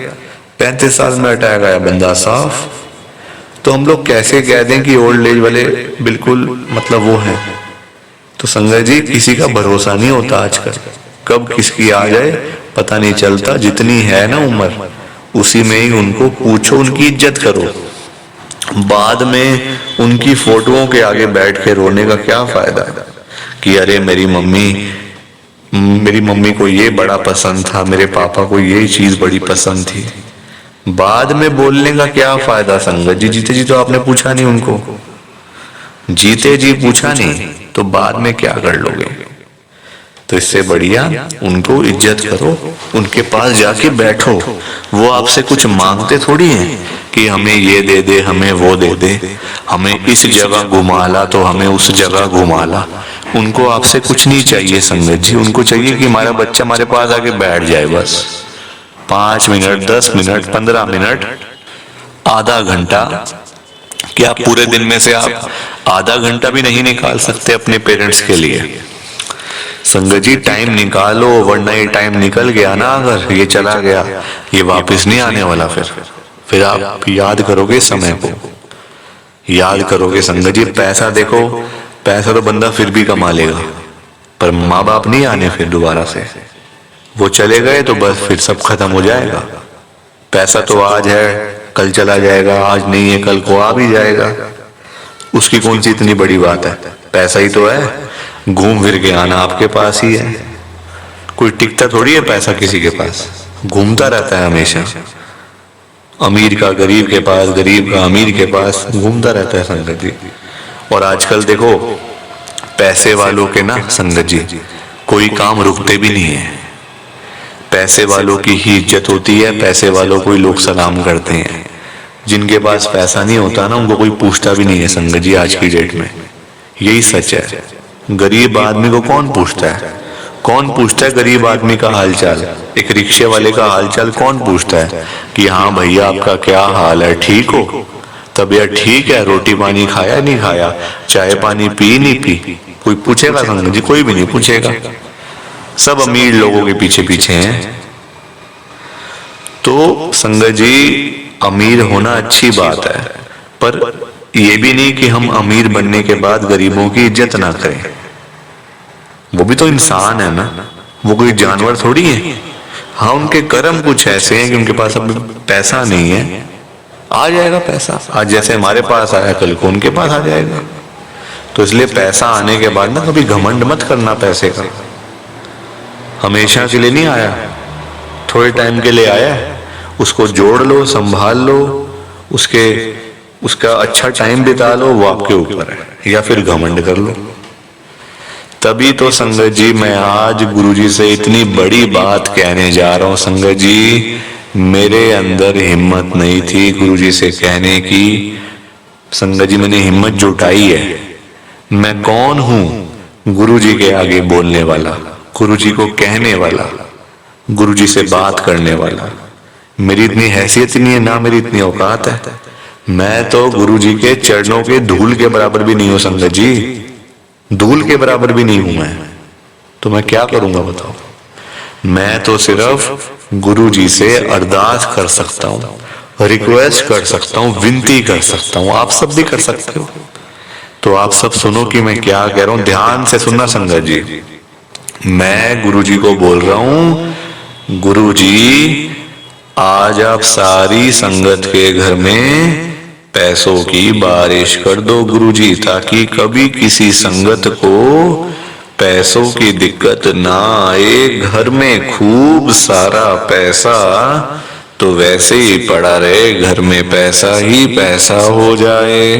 [SPEAKER 1] 35 साल में अटैक आया, बंदा साफ। तो हम लोग कैसे कह दें कि ओल्ड एज वाले बिल्कुल मतलब वो है? तो संगत जी, किसी का भरोसा नहीं होता आजकल, कब किसकी आ जाए पता नहीं चलता। जितनी है ना उम्र, उसी में ही उनको पूछो, उनकी इज्जत करो। बाद में उनकी फोटोओं के आगे बैठ के रोने का क्या फायदा कि अरे मेरी मम्मी को ये बड़ा पसंद था, मेरे पापा को ये चीज बड़ी पसंद थी। बाद में बोलने का क्या फायदा संगत जी? जीते जी तो आपने पूछा नहीं उनको, जीते जी पूछा नहीं, तो बाद में क्या कर लोगे? तो इससे बढ़िया उनको इज्जत करो, उनके पास जाके बैठो। वो आपसे कुछ मांगते थोड़ी हैं कि हमें ये दे दे, हमें वो दे दे, हमें इस जगह घुमा ला तो हमें उस जगह घुमा ला। उनको आपसे कुछ नहीं चाहिए संगत जी, उनको चाहिए कि हमारा बच्चा हमारे पास आके बैठ जाए, बस 5 मिनट, 10 मिनट, 15 मिनट, आधा घंटा। क्या पूरे दिन में से आप आधा घंटा भी नहीं निकाल सकते अपने पेरेंट्स के लिए? संगत जी, टाइम निकालो, वरना ये टाइम निकल गया ना, अगर ये चला गया, ये वापस नहीं आने वाला। फिर आप याद करोगे समय को, याद करोगे संगत जी। पैसा देखो, पैसा तो बंदा फिर भी कमा लेगा, पर माँ बाप नहीं आने फिर दोबारा से, वो चले गए तो बस फिर सब खत्म हो जाएगा। पैसा तो आज है, कल चला जाएगा, आज नहीं है कल को आ भी जाएगा, उसकी कौन सी इतनी बड़ी बात है? पैसा ही तो है, घूम फिर के आना आपके पास ही है, कोई टिकता थोड़ी है पैसा किसी के पास, घूमता रहता है हमेशा। अमीर का गरीब के पास, गरीब का अमीर के पास घूमता रहता है संगत जी। और आजकल देखो, पैसे वालों के ना संगत जी कोई काम रुकते भी नहीं है, पैसे वालों की ही इज्जत होती है, पैसे वालों को ही लोग सलाम करते हैं। जिनके पास पैसा नहीं होता ना, उनको कोई पूछता भी नहीं है संगत जी आज की डेट में, यही सच है। गरीब आदमी को कौन पूछता है? कौन पूछता है गरीब आदमी का हालचाल? एक रिक्शे वाले का हालचाल कौन पूछता है कि हाँ भैया आपका क्या हाल है, ठीक हो, तबीयत ठीक है, रोटी पानी खाया नहीं खाया, चाय पानी पी नहीं पी? कोई पूछेगा संगत जी? कोई भी नहीं पूछेगा, सब अमीर लोगों के पीछे पीछे हैं। तो संगत जी, अमीर होना अच्छी बात है, पर ये भी नहीं कि हम अमीर बनने के बाद गरीबों की इज्जत ना करें। वो भी तो इंसान है ना, वो कोई जानवर थोड़ी है। हाँ, उनके कर्म कुछ ऐसे हैं कि उनके पास अब पैसा नहीं है, आ जाएगा पैसा, आज जैसे हमारे पास आया कल को उनके पास आ जाएगा। तो इसलिए पैसा आने के बाद ना कभी घमंड मत करना पैसे का, हमेशा के लिए नहीं आया, थोड़े टाइम के लिए आया है, उसको जोड़ लो, संभाल लो, उसका अच्छा टाइम बिता लो, वो आपके ऊपर है, या फिर घमंड कर लो। तभी तो संगत जी मैं आज गुरुजी से इतनी बड़ी बात कहने जा रहा हूं। संगत जी मेरे अंदर हिम्मत नहीं थी गुरुजी से कहने की। संगत जी मैंने हिम्मत जुटाई है। मैं कौन हूं गुरुजी के आगे बोलने वाला, गुरुजी को कहने वाला, गुरुजी से बात करने वाला। मेरी इतनी हैसियत नहीं है, ना मेरी इतनी औकात है। मैं तो गुरुजी के चरणों के धूल के बराबर भी नहीं हूं संगत जी, धूल के बराबर भी नहीं हूं मैं। तो मैं क्या करूंगा बताओ। मैं तो सिर्फ गुरुजी से अरदास कर सकता हूं, रिक्वेस्ट कर सकता हूं, विनती कर सकता हूं। आप सब भी कर सकते हो। तो आप सब सुनो कि मैं क्या कह रहा हूं, ध्यान से सुनना संगत जी। मैं गुरुजी को बोल रहा हूं, गुरुजी आज आप सारी संगत के घर में पैसों की बारिश कर दो गुरुजी, ताकि कभी किसी संगत को पैसों की दिक्कत ना आए। घर में खूब सारा पैसा तो वैसे ही पड़ा रहे, घर में पैसा ही पैसा हो जाए।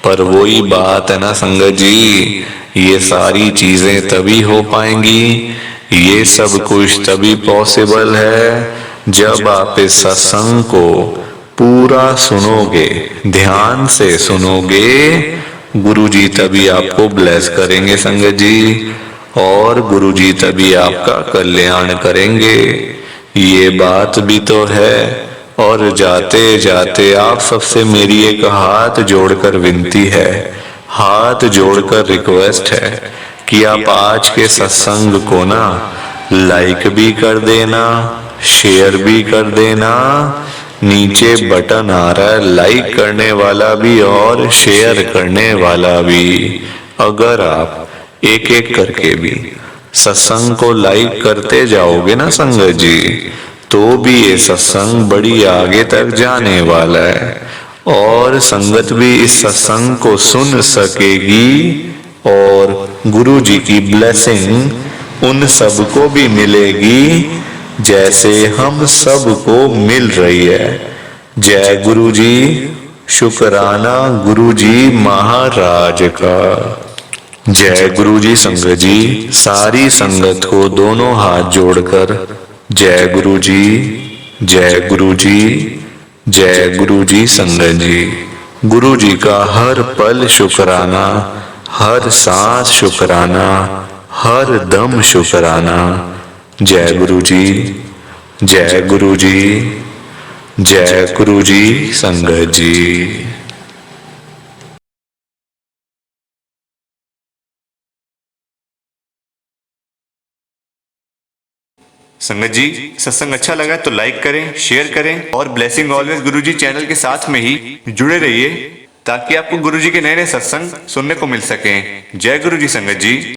[SPEAKER 1] पर वही बात है ना संगत जी, ये सारी चीजें तभी हो पाएंगी, ये सब कुछ तभी पॉसिबल है जब आप इस सत्संग को पूरा सुनोगे, ध्यान से सुनोगे। गुरुजी तभी आपको ब्लेस करेंगे संगत जी, और गुरुजी तभी आपका कल्याण करेंगे। ये बात भी तो है। और जाते जाते आप सबसे मेरी एक हाथ जोड़कर विनती है, हाथ जोड़कर रिक्वेस्ट है कि आप आज के सत्संग को ना लाइक भी कर देना, शेयर भी कर देना। नीचे बटन आ रहा है लाइक करने वाला भी और शेयर करने वाला भी। अगर आप एक एक करके भी सत्संग को लाइक करते जाओगे ना संगत जी, तो भी ये सत्संग बड़ी आगे तक जाने वाला है, और संगत भी इस सत्संग को सुन सकेगी, और गुरु जी की ब्लेसिंग उन सबको भी मिलेगी जैसे हम सबको मिल रही है। जय गुरु जी, शुक्राना गुरु जी महाराज का। जय गुरु जी संगत जी, सारी संगत को दोनों हाथ जोड़कर जय गुरु जी, जय गुरु जी, जय गुरु जी संगत जी। गुरु जी का हर पल शुक्राना, हर सांस शुक्राना, हर दम शुक्राना। जय गुरु जी, जय गुरु जी, जय गुरु जी संगत जी।
[SPEAKER 2] संगत जी सत्संग अच्छा लगा तो लाइक करें, शेयर करें, और ब्लेसिंग ऑलवेज गुरुजी चैनल के साथ में ही जुड़े रहिए, ताकि आपको गुरुजी के नए नए सत्संग सुनने को मिल सकें। जय गुरु जी संगत जी।